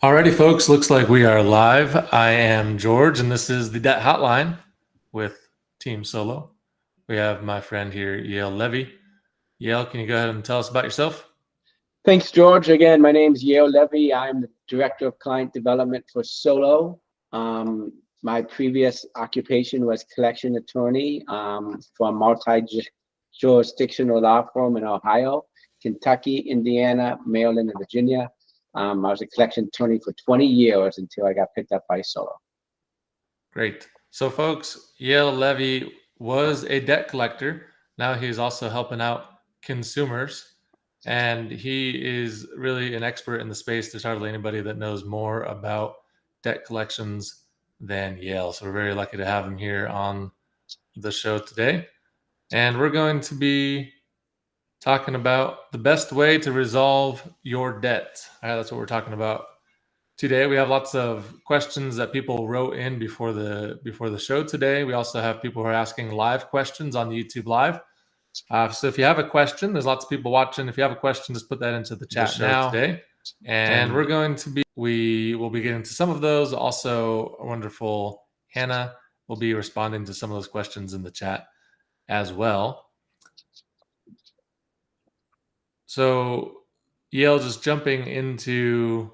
Alrighty, folks, looks like we are live. I am George, and this is the Debt Hotline with Team Solo. We have my friend here, Yale Levy. Yale, can you go ahead and tell us about yourself? Thanks, George. Again, my name is Yale Levy. I'm the Director of Client Development for Solo. My previous occupation was collection attorney for a multi-jurisdictional law firm in Ohio, Kentucky, Indiana, Maryland, and Virginia. I was a collection attorney for 20 years until I got picked up by Solo. Great. So, folks, Yale Levy was a debt collector. Now he's also helping out consumers. And he is really an expert in the space. There's hardly anybody that knows more about debt collections than Yale. So we're very lucky to have him here on the show today. And we're going to be talking about the best way to resolve your debt. That's what we're talking about today. We have lots of questions that people wrote in before the show today. We also have people who are asking live questions on the YouTube Live. So if you have a question, there's lots of people watching. If you have a question, just put that into the chat now today. And we will be getting to some of those. Also, wonderful Hannah will be responding to some of those questions in the chat as well. So Yale, just jumping into,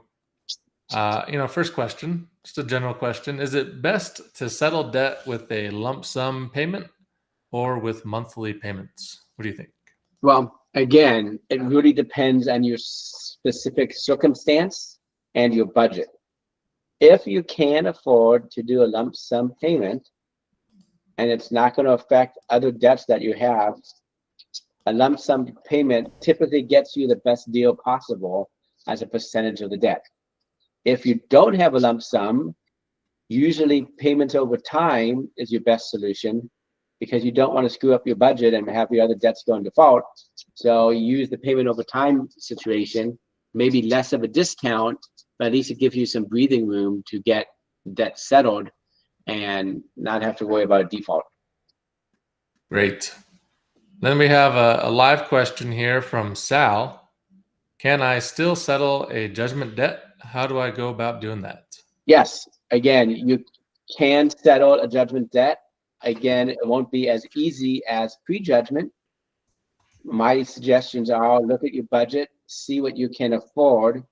first question, just a general question. Is it best to settle debt with a lump sum payment or with monthly payments? What do you think? Well, again, it really depends on your specific circumstance and your budget. If you can afford to do a lump sum payment and it's not going to affect other debts that you have, a lump sum payment typically gets you the best deal possible as a percentage of the debt. If you don't have a lump sum, usually payments over time is your best solution, because you don't want to screw up your budget and have your other debts go in default. So you use the payment over time situation, maybe less of a discount, but at least it gives you some breathing room to get debt settled and not have to worry about a default. Great. Then we have a live question here from Sal. Can I still settle a judgment debt? How do I go about doing that? Yes. Again, you can settle a judgment debt. Again, it won't be as easy as prejudgment. My suggestions are look at your budget, see what you can afford,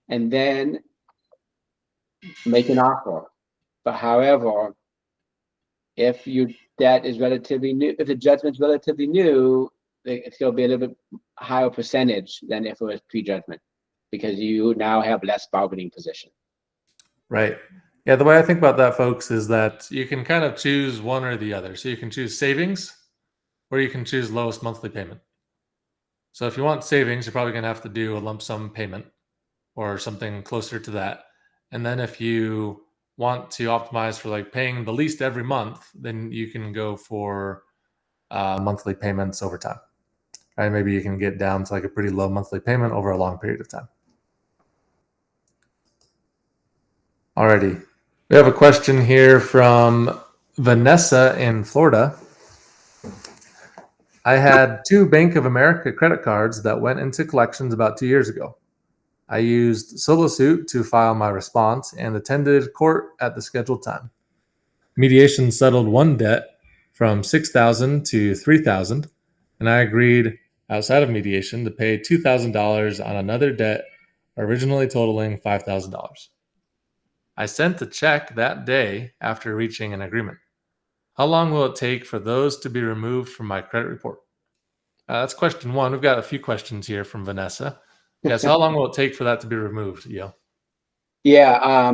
and then make an offer. But however, if your debt is relatively new, if the judgment's relatively new, it's going to be a little bit higher percentage than if it was prejudgment, because you now have less bargaining position. Right. Yeah, the way I think about that, folks, is that you can kind of choose one or the other. So you can choose savings or you can choose lowest monthly payment. So if you want savings, you're probably going to have to do a lump sum payment or something closer to that. And then if you want to optimize for like paying the least every month, then you can go for monthly payments over time. Right? Maybe you can get down to like a pretty low monthly payment over a long period of time. Alrighty. We have a question here from Vanessa in Florida. I had 2 Bank of America credit cards that went into collections about 2 years ago. I used SoloSuit to file my response and attended court at the scheduled time. Mediation settled one debt from $6,000 to $3,000, and I agreed outside of mediation to pay $2,000 on another debt, originally totaling $5,000. I sent a check that day after reaching an agreement. How long will it take for those to be removed from my credit report? That's question one. We've got a few questions here from Vanessa. Yes, how long will it take for that to be removed, Yale? Yeah,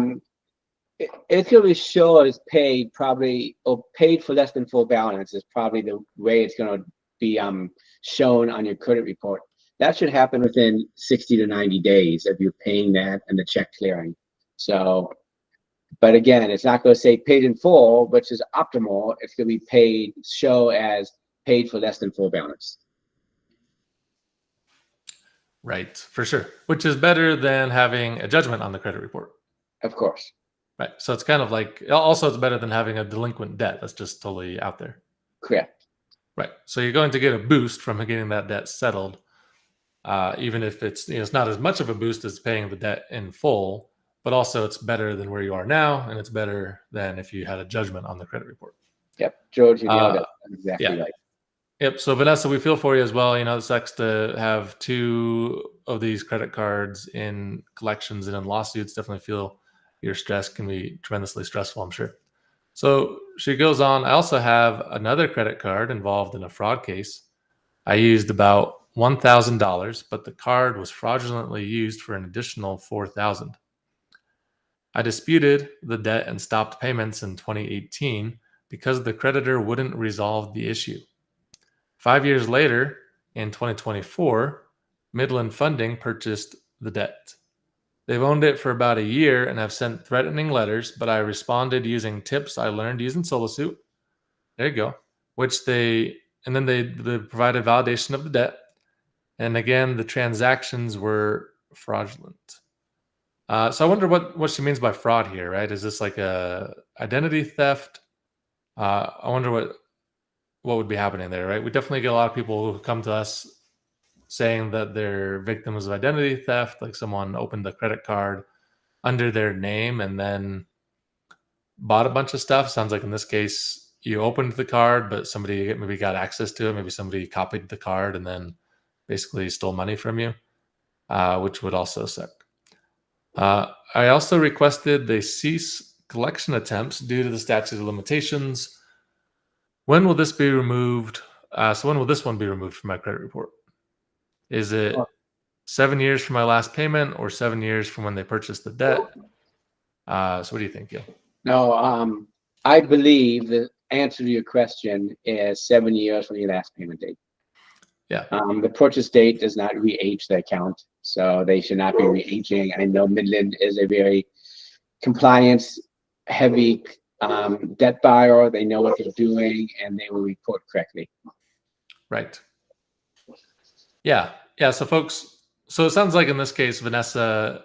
it's going to be shown as paid, probably, or paid for less than full balance is probably the way it's going to be shown on your credit report. That should happen within 60 to 90 days of you paying that and the check clearing. So, but again, it's not going to say paid in full, which is optimal. It's going to be paid, show as paid for less than full balance. Right, for sure. Which is better than having a judgment on the credit report. Of course. Right. So it's kind of like, also it's better than having a delinquent debt. That's just totally out there. Correct. Right. So you're going to get a boost from getting that debt settled, even if it's not as much of a boost as paying the debt in full, but also it's better than where you are now, and it's better than if you had a judgment on the credit report. Yep, George, you nailed it. Exactly Yeah. right. Yep. So Vanessa, we feel for you as well. It sucks to have 2 of these credit cards in collections and in lawsuits. Definitely feel your stress can be tremendously stressful, I'm sure. So she goes on, I also have another credit card involved in a fraud case. I used about $1,000, but the card was fraudulently used for an additional $4,000. I disputed the debt and stopped payments in 2018 because the creditor wouldn't resolve the issue. 5 years later, in 2024, Midland Funding purchased the debt. They've owned it for about a year and have sent threatening letters, but I responded using tips I learned using SoloSuit. There you go. And then they provided validation of the debt. And again, the transactions were fraudulent. So I wonder what she means by fraud here, right? Is this like a identity theft? I wonder what would be happening there, right? We definitely get a lot of people who come to us saying that they're victims of identity theft, like someone opened a credit card under their name and then bought a bunch of stuff. Sounds like in this case, you opened the card, but somebody maybe got access to it. Maybe somebody copied the card and then basically stole money from you, which would also suck. I also requested they cease collection attempts due to the statute of limitations. When will this be removed? So when will this one be removed from my credit report? Is it 7 years from my last payment or 7 years from when they purchased the debt? So what do you think, Gil? No, I believe the answer to your question is 7 years from your last payment date. Yeah. The purchase date does not re-age the account, so they should not be re-aging. I know Midland is a very compliance-heavy debt buyer. They know what they're doing, and they will report correctly. Right. Yeah. So folks, so it sounds like in this case, Vanessa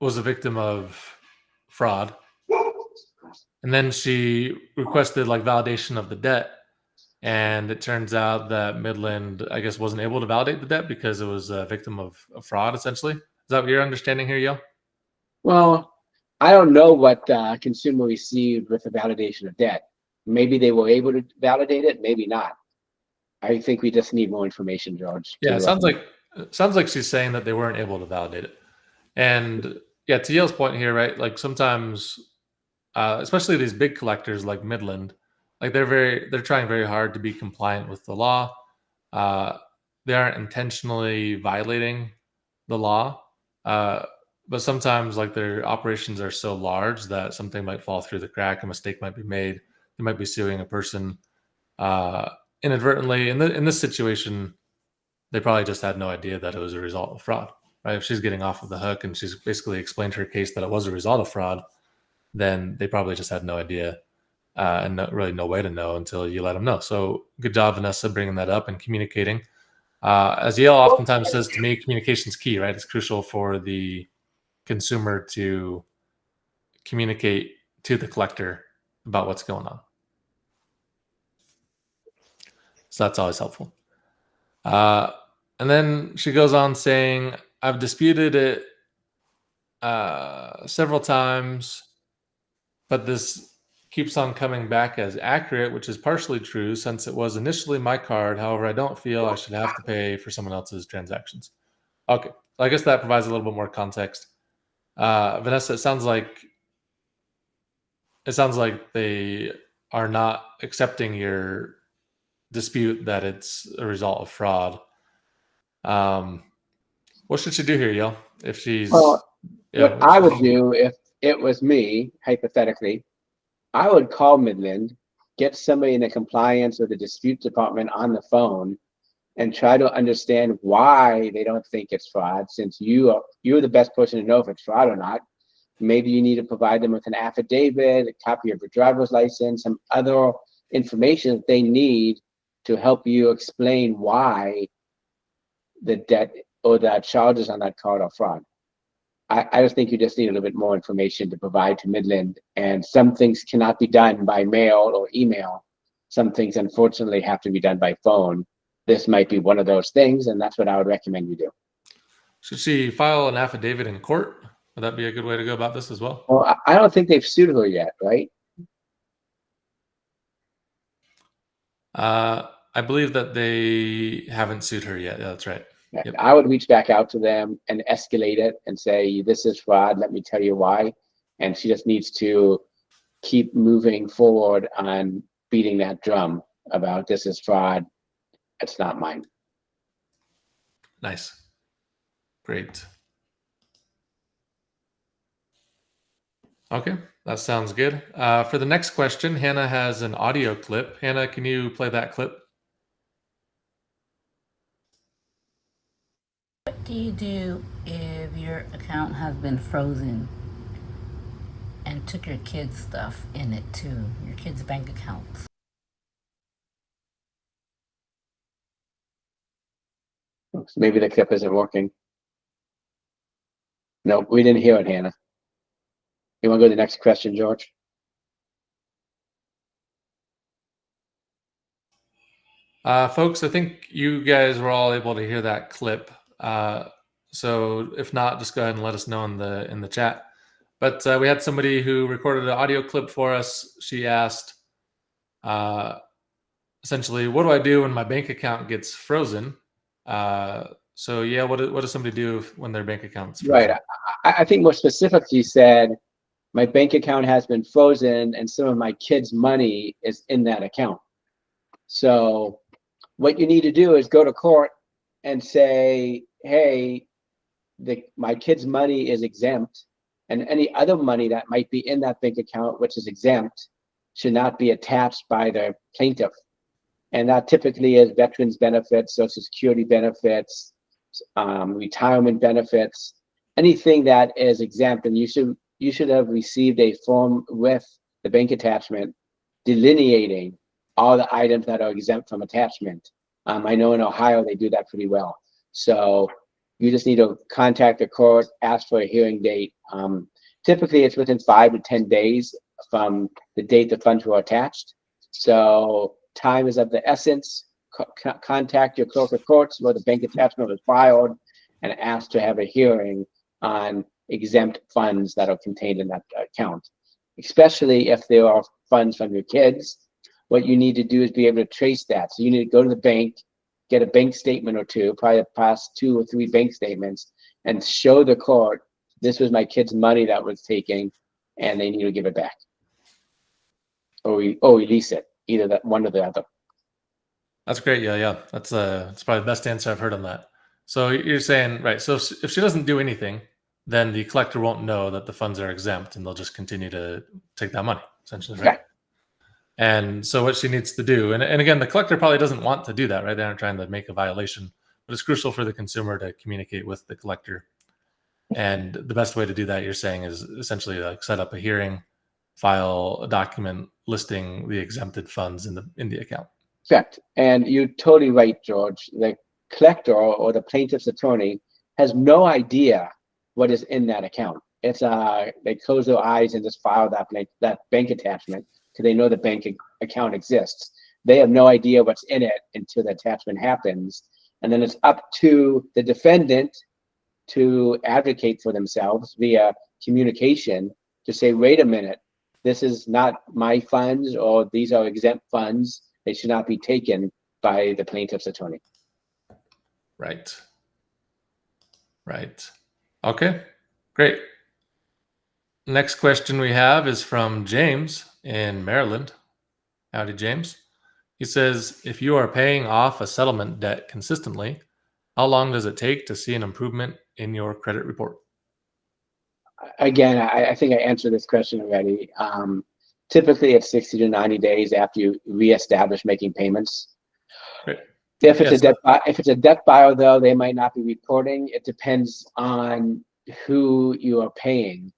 was a victim of fraud. And then she requested like validation of the debt. And it turns out that Midland, I guess, wasn't able to validate the debt because it was a victim of fraud, essentially. Is that what you're understanding here, Yo? Well, I don't know what the consumer received with the validation of debt. Maybe they were able to validate it, maybe not. I think we just need more information, George. Yeah, it sounds like she's saying that they weren't able to validate it. And yeah, to Yale's point here, right? Like sometimes, especially these big collectors like Midland, like they're trying very hard to be compliant with the law. They aren't intentionally violating the law, but sometimes like their operations are so large that something might fall through the crack, a mistake might be made. They might be suing a person inadvertently. In this situation, they probably just had no idea that it was a result of fraud, right? If she's getting off of the hook and she's basically explained her case that it was a result of fraud, then they probably just had no idea and really no way to know until you let them know. So good job, Vanessa, bringing that up and communicating. As Yale oftentimes says to me, communication is key, right? It's crucial for the consumer to communicate to the collector about what's going on. So that's always helpful. And then she goes on saying, I've disputed it several times, but this keeps on coming back as accurate, which is partially true since it was initially my card. However, I don't feel I should have to pay for someone else's transactions. Okay, so I guess that provides a little bit more context. Vanessa, it sounds like they are not accepting your dispute that it's a result of fraud. What should she do here, Yo? If she's what I would do if it was me, hypothetically, I would call Midland, get somebody in the compliance or the dispute department on the phone, and try to understand why they don't think it's fraud. Since you're the best person to know if it's fraud or not. Maybe you need to provide them with an affidavit, a copy of your driver's license, some other information that they need to help you explain why the debt or the charges on that card are fraud. I just think you just need a little bit more information to provide to Midland, and some things cannot be done by mail or email. Some things, unfortunately, have to be done by phone. This might be one of those things, and that's what I would recommend you do. Should she file an affidavit in court? Would that be a good way to go about this as well? Well, I don't think they've sued her yet, right? I believe that they haven't sued her yet. Yeah, that's right. Yep. I would reach back out to them and escalate it and say, this is fraud. Let me tell you why. And she just needs to keep moving forward on beating that drum about this is fraud. It's not mine. Nice. Great. Okay, that sounds good. For the next question, Hannah has an audio clip. Hannah, can you play that clip? What do you do if your account has been frozen and took your kids' stuff in it too, your kids' bank accounts? Maybe the clip isn't working. No, we didn't hear it, Hannah. You want to go to the next question, George? Folks, I think you guys were all able to hear that clip. So if not, just go ahead and let us know in the chat. But we had somebody who recorded an audio clip for us. She asked, essentially, what do I do when my bank account gets frozen? So yeah, what does somebody do when their bank account's frozen? Right. I think more specifically, you said my bank account has been frozen and some of my kids' money is in that account. So what you need to do is go to court and say, hey, my kids' money is exempt, and any other money that might be in that bank account, which is exempt, should not be attached by the plaintiff. And that typically is veterans benefits, Social Security benefits, retirement benefits, anything that is exempt. And you should have received a form with the bank attachment delineating all the items that are exempt from attachment. I know in Ohio they do that pretty well. So you just need to contact the court, ask for a hearing date. Typically it's within 5 to 10 days from the date the funds were attached. So time is of the essence. Contact your clerk of courts where the bank attachment was filed and ask to have a hearing on exempt funds that are contained in that account. Especially if there are funds from your kids, what you need to do is be able to trace that. So you need to go to the bank, get a bank statement or two, probably past 2 or 3 bank statements, and show the court, this was my kid's money that was taken, and they need to give it back. Or release it, either that one or the other. That's great. Yeah. That's probably the best answer I've heard on that. So you're saying, right, so if she doesn't do anything, then the collector won't know that the funds are exempt and they'll just continue to take that money, essentially, right? Okay. And so what she needs to do, and again, the collector probably doesn't want to do that, right? They aren't trying to make a violation, but it's crucial for the consumer to communicate with the collector. And the best way to do that, you're saying, is essentially like set up a hearing, file a document listing the exempted funds in the account. Correct. And you're totally right, George. The collector or the plaintiff's attorney has no idea what is in that account. It's they close their eyes and just file that bank attachment because they know the bank account exists. They have no idea what's in it until the attachment happens. And then it's up to the defendant to advocate for themselves via communication to say, wait a minute, this is not my funds, or these are exempt funds. They should not be taken by the plaintiff's attorney. Right. Okay, great. Next question we have is from James in Maryland. Howdy, James. He says, if you are paying off a settlement debt consistently, how long does it take to see an improvement in your credit report? Again, I think I answered this question already. Typically, it's 60 to 90 days after you reestablish making payments. Great. If it's a debt buyer, though, they might not be reporting. It depends on who you are paying.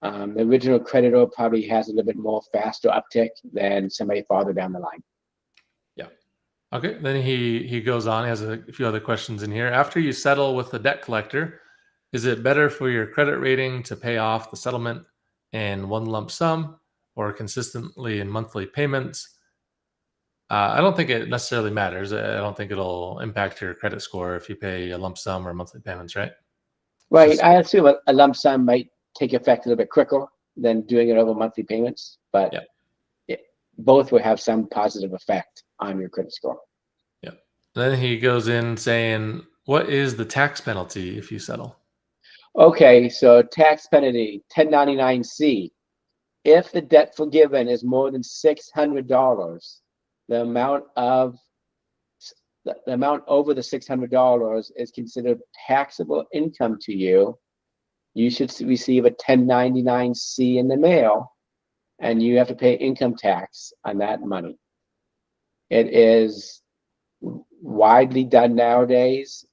The original creditor probably has a little bit more faster uptick than somebody farther down the line. Yeah. Okay. Then he goes on. He has a few other questions in here. After you settle with the debt collector, is it better for your credit rating to pay off the settlement in one lump sum or consistently in monthly payments? I don't think it necessarily matters. I don't think it'll impact your credit score if you pay a lump sum or monthly payments, right? Right. I assume a lump sum might take effect a little bit quicker than doing it over monthly payments, but Yep. both will have some positive effect on your credit score. Yep. Then he goes in saying, what is the tax penalty if you settle? Okay, so tax penalty, 1099-C. If the debt forgiven is more than $600, the amount over the $600 is considered taxable income to you. You should receive a 1099-C in the mail, and you have to pay income tax on that money. It is widely done nowadays.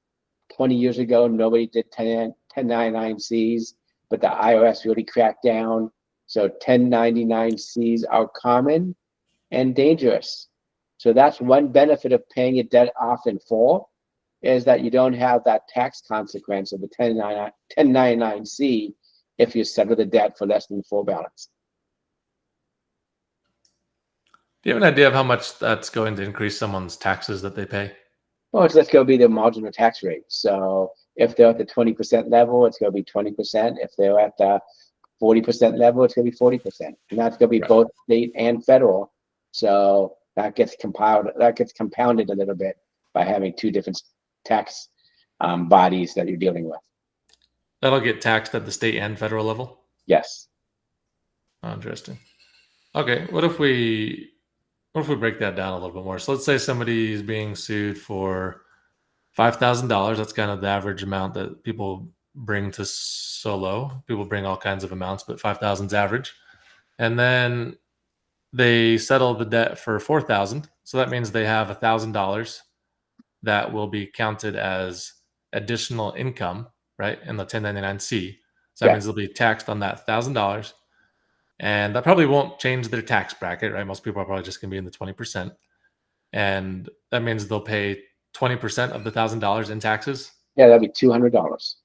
20 years ago, nobody did 1099-Cs, but the IRS really cracked down. So 1099-Cs are common and dangerous. So that's one benefit of paying a debt off in full, is that you don't have that tax consequence of the 1099-C if you settle the debt for less than full balance. Do you have an idea of how much that's going to increase someone's taxes that they pay? Well, that's going to be the marginal tax rate. So if they're at the 20% level, it's going to be 20%. If they're at the 40% level, it's going to be 40%. And that's going to be Right. both state and federal. So that gets compounded a little bit by having two different tax bodies that you're dealing with. That'll get taxed at the state and federal level? Yes. Oh, interesting. Okay, what if we break that down a little bit more? So let's say somebody is being sued for $5,000. That's kind of the average amount that people bring to Solo. People bring all kinds of amounts, but 5,000 is average. And then they settle the debt for $4,000. So that means they have $1,000 that will be counted as additional income, right, in the 1099-C. So that means they'll be taxed on that $1,000. And that probably won't change their tax bracket, right? Most people are probably just going to be in the 20%. And that means they'll pay 20% of the $1,000 in taxes. Yeah, that'd be $200.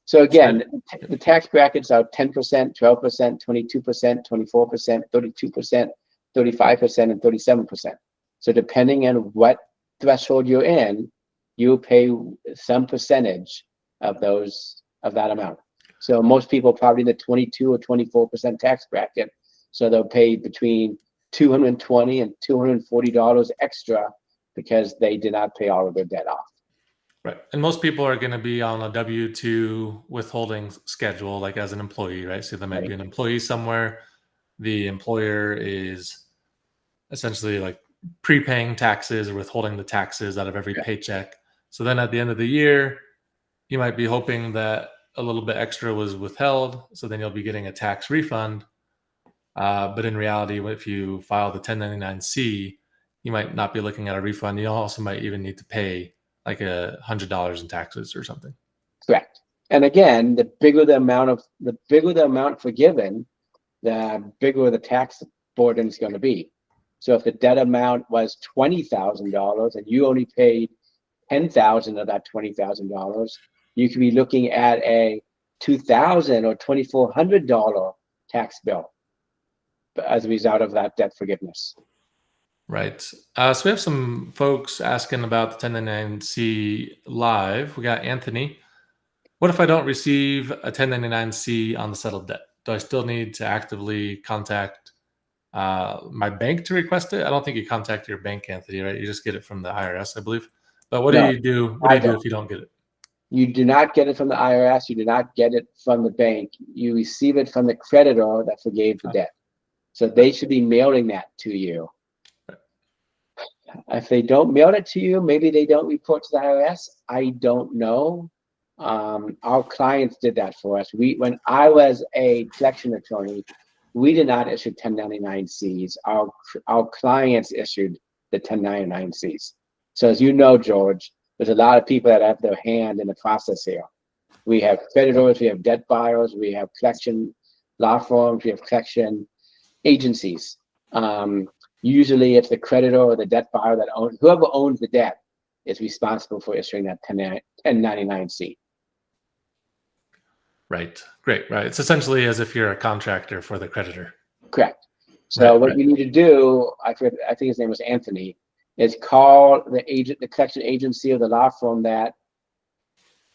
So again, the tax brackets are 10%, 12%, 22%, 24%, 32%, 35%, and 37%. So depending on what threshold you're in, you pay some percentage of that amount. So most people probably in the 22 or 24% tax bracket. So they'll pay between $220 and $240 extra because they did not pay all of their debt off. Right. And most people are going to be on a W-2 withholding schedule, like as an employee, right? So they might be an employee somewhere. The employer is essentially like prepaying taxes or withholding the taxes out of every paycheck. So then at the end of the year, you might be hoping that a little bit extra was withheld. So then you'll be getting a tax refund. But in reality, if you file the 1099-C, you might not be looking at a refund. You also might even need to pay like $100 in taxes or something. Correct. And again, the bigger the amount forgiven, the bigger the tax burden is going to be. So if the debt amount was $20,000 and you only paid $10,000 of that $20,000, you could be looking at a $2,000 or $2,400 tax bill as a result of that debt forgiveness. Right. So we have some folks asking about the 1099-C live. We got Anthony. What if I don't receive a 1099-C on the settled debt? Do I still need to actively contact my bank to request it? I don't think you contact your bank, Anthony, right? You just get it from the IRS, I believe. But what do you do? What do you do if you don't get it? You do not get it from the IRS. You do not get it from the bank. You receive it from the creditor that forgave the debt. So they should be mailing that to you. If they don't mail it to you, maybe they don't report to the IRS. I don't know. Our clients did that for us. When I was a collection attorney, we did not issue 1099-Cs. Our clients issued the 1099-Cs. So as you know, George, there's a lot of people that have their hand in the process here. We have creditors, we have debt buyers, we have collection law firms, we have collection agencies. Usually it's the creditor or the debt buyer that whoever owns the debt is responsible for issuing that 1099-C. Right. Great. Right. It's essentially as if you're a contractor for the creditor. Correct. So what you need to do, I think his name was Anthony, is call the collection agency or the law firm that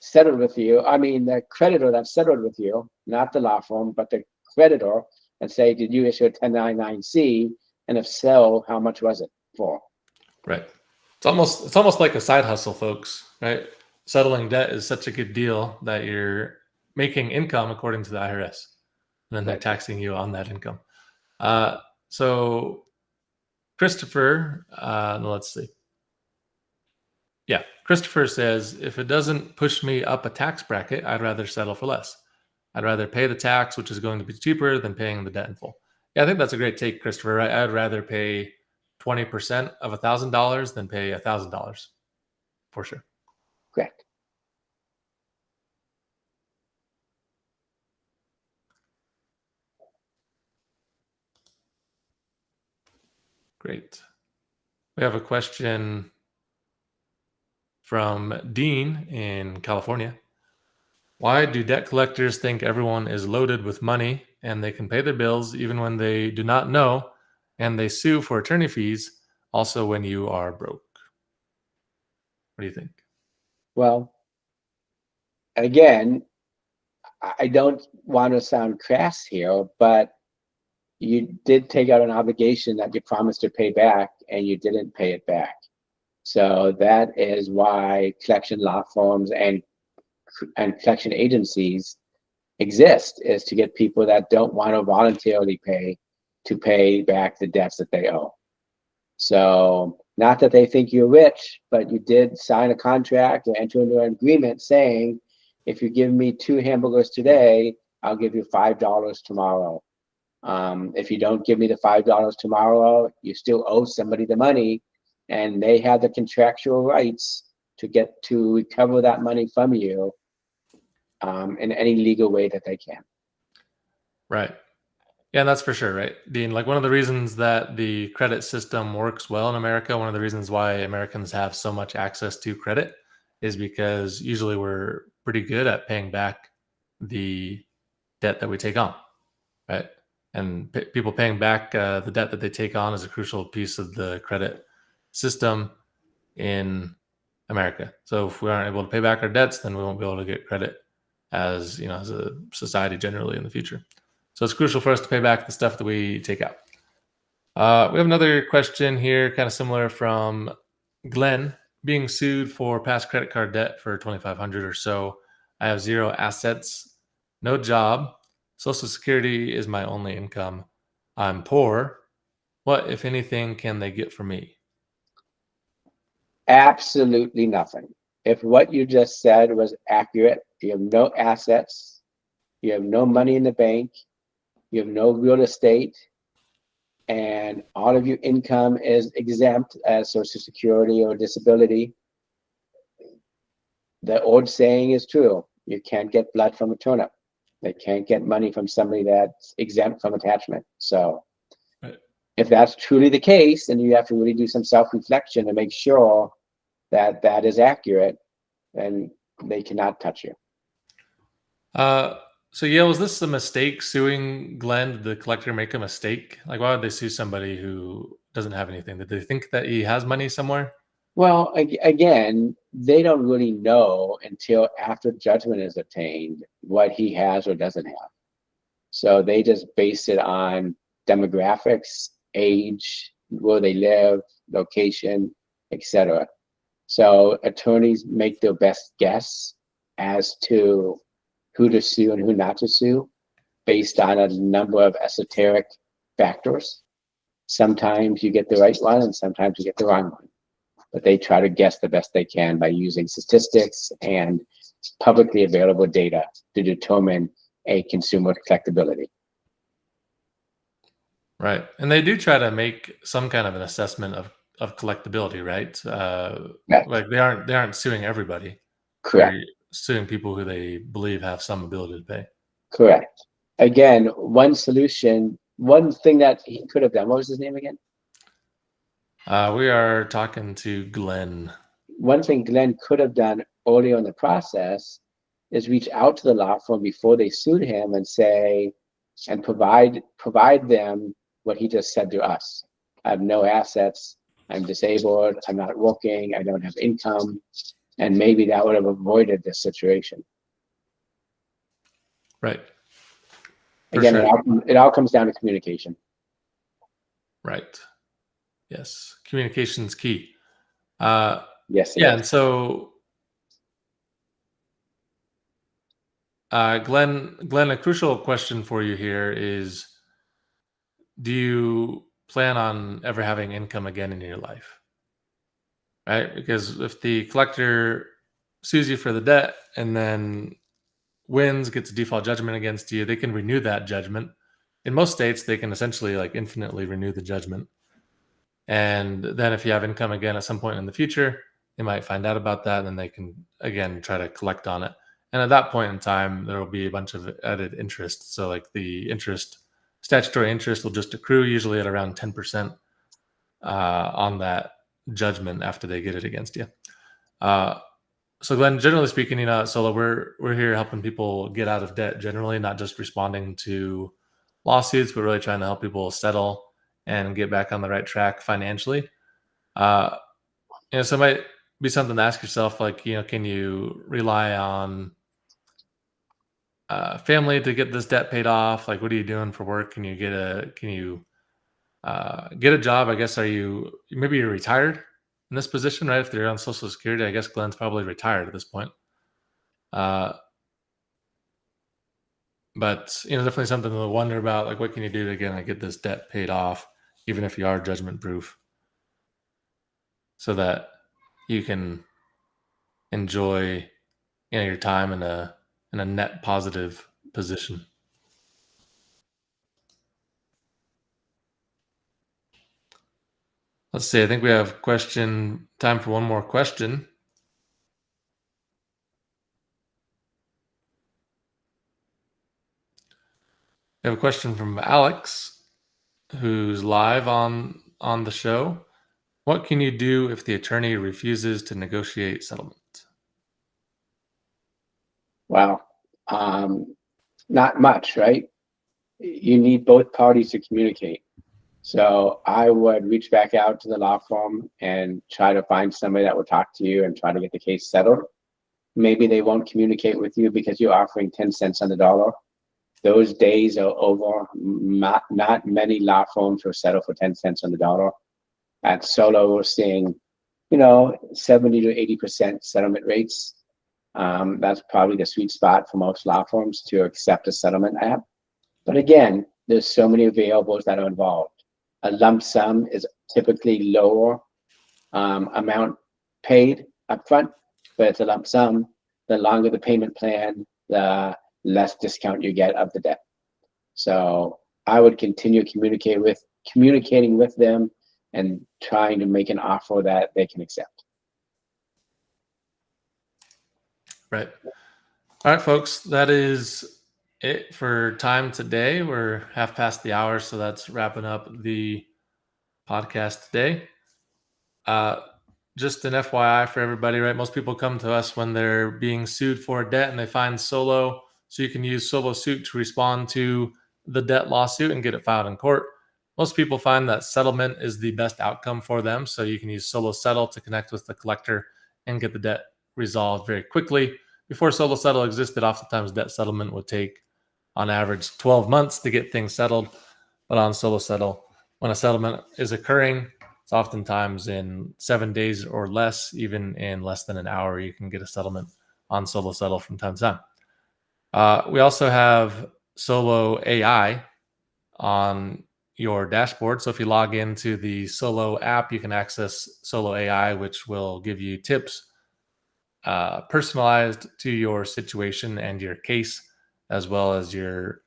settled with you, I mean, the creditor that settled with you, not the law firm, but the creditor, and say, did you issue a 1099-C? And if so, how much was it for? Right. It's almost like a side hustle, folks, right? Settling debt is such a good deal that you're making income according to the IRS, and then they're Right. taxing you on that income. So Christopher, let's see. Yeah, Christopher says, if it doesn't push me up a tax bracket, I'd rather settle for less. I'd rather pay the tax, which is going to be cheaper than paying the debt in full. Yeah, I think that's a great take, Christopher. Right? I'd rather pay 20% of $1,000 than pay $1,000 for sure. Correct. Great. We have a question from Dean in California. Why do debt collectors think everyone is loaded with money and they can pay their bills even when they do not know, and they sue for attorney fees also when you are broke? What do you think? Well, again, I don't want to sound crass here, but you did take out an obligation that you promised to pay back and you didn't pay it back. So that is why collection law firms and collection agencies exist, is to get people that don't want to voluntarily pay to pay back the debts that they owe. So not that they think you're rich, but you did sign a contract or enter into an agreement saying, if you give me 2 hamburgers today, I'll give you $5 tomorrow. If you don't give me the $5 tomorrow, you still owe somebody the money, and they have the contractual rights to recover that money from you in any legal way that they can. Right. Yeah, that's for sure, right? Dean, like one of the reasons that the credit system works well in America, one of the reasons why Americans have so much access to credit is because usually we're pretty good at paying back the debt that we take on, right? And people paying back the debt that they take on is a crucial piece of the credit system in America. So if we aren't able to pay back our debts, then we won't be able to get credit as a society generally in the future. So it's crucial for us to pay back the stuff that we take out. We have another question here, kind of similar from Glenn. Being sued for past credit card debt for $2,500 or so. I have 0 assets, no job. Social Security is my only income. I'm poor. What, if anything, can they get from me? Absolutely nothing. If what you just said was accurate, you have no assets, you have no money in the bank, you have no real estate, and all of your income is exempt as Social Security or disability, the old saying is true. You can't get blood from a turnip. They can't get money from somebody that's exempt from attachment. So Right. If that's truly the case, then you have to really do some self-reflection to make sure that that is accurate, and they cannot touch you. So yeah, was this a mistake suing Glenn? Did the collector make a mistake? Like, why would they sue somebody who doesn't have anything? Did they think that he has money somewhere? Well, again, they don't really know until after judgment is obtained what he has or doesn't have. So they just base it on demographics, age, where they live, location, etc. So attorneys make their best guess as to who to sue and who not to sue based on a number of esoteric factors. Sometimes you get the right one and sometimes you get the wrong one. But they try to guess the best they can by using statistics and publicly available data to determine a consumer collectability. Right. And they do try to make some kind of an assessment of collectability, right? Yes. Like they aren't suing everybody. Correct. They're suing people who they believe have some ability to pay. Correct. Again, one solution, one thing that he could have done, what was his name again? We are talking to Glenn. One thing Glenn could have done earlier in the process is reach out to the law firm before they sued him and say, and provide them what he just said to us. I have no assets, I'm disabled, I'm not working, I don't have income. And maybe that would have avoided this situation. Right. For Again, sure. it all comes down to communication. Right. Yes. Communication's key. Yes. Yeah. And so, Glenn, a crucial question for you here is, do you plan on ever having income again in your life? Right? Because if the collector sues you for the debt and then wins, gets a default judgment against you, they can renew that judgment. In most states, they can essentially like infinitely renew the judgment. And then if you have income again at some point in the future, they might find out about that and then they can again try to collect on it. And at that point in time, there will be a bunch of added interest. So like the statutory interest will just accrue usually at around 10% on that judgment after they get it against you. So Glenn, generally speaking, at Solo, we're here helping people get out of debt generally, not just responding to lawsuits, but really trying to help people settle and get back on the right track financially. So it might be something to ask yourself, like, can you rely on family to get this debt paid off? Like, what are you doing for work? Can you get a job? I guess, maybe you're retired in this position, right? If they're on Social Security, I guess Glenn's probably retired at this point. But definitely something to wonder about, like, what can you do to get this debt paid off, even if you are judgment proof, so that you can enjoy your time in a net positive position. Let's see. I think we have time for one more question. We have a question from Alex, who's live on the show. What can you do if the attorney refuses to negotiate settlement? Wow. Not much, right? You need both parties to communicate. So I would reach back out to the law firm and try to find somebody that will talk to you and try to get the case settled. Maybe they won't communicate with you because you're offering 10 cents on the dollar. Those days are over. Not many law firms will settle for 10 cents on the dollar. At Solo, we're seeing, 70 to 80% settlement rates. That's probably the sweet spot for most law firms to accept a settlement app. But again, there's so many variables that are involved. A lump sum is typically lower amount paid upfront, but it's a lump sum. The longer the payment plan, the less discount you get of the debt. So I would continue communicating with them and trying to make an offer that they can accept. Right. All right, folks, that is it for time today. We're half past the hour, so that's wrapping up the podcast today. Just an FYI for everybody, right? Most people come to us when they're being sued for a debt and they find Solo, so you can use SoloSuit to respond to the debt lawsuit and get it filed in court. Most people find that settlement is the best outcome for them, so you can use SoloSettle to connect with the collector and get the debt resolved very quickly. Before SoloSettle existed, oftentimes debt settlement would take, on average, 12 months to get things settled. But on SoloSettle, when a settlement is occurring, it's oftentimes in 7 days or less, even in less than an hour, you can get a settlement on SoloSettle from time to time. We also have Solo AI on your dashboard. So if you log into the Solo app, you can access Solo AI, which will give you tips personalized to your situation and your case, as well as your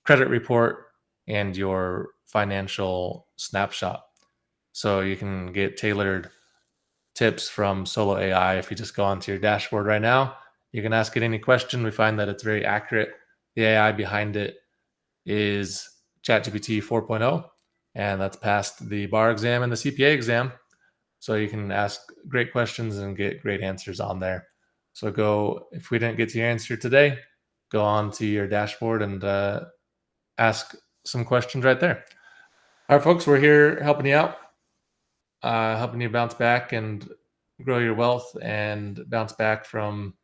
credit report and your financial snapshot. So you can get tailored tips from Solo AI. If you just go onto your dashboard right now, you can ask it any question. We find that it's very accurate. The AI behind it is ChatGPT 4.0, and that's passed the bar exam and the CPA exam. So you can ask great questions and get great answers on there. So if we didn't get to your answer today, go on to your dashboard and ask some questions right there. All right, folks, we're here helping you out, helping you bounce back and grow your wealth and bounce back from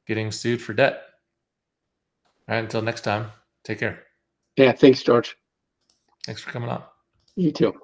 getting sued for debt. All right, until next time, take care. Yeah, thanks, George. Thanks for coming on. You too.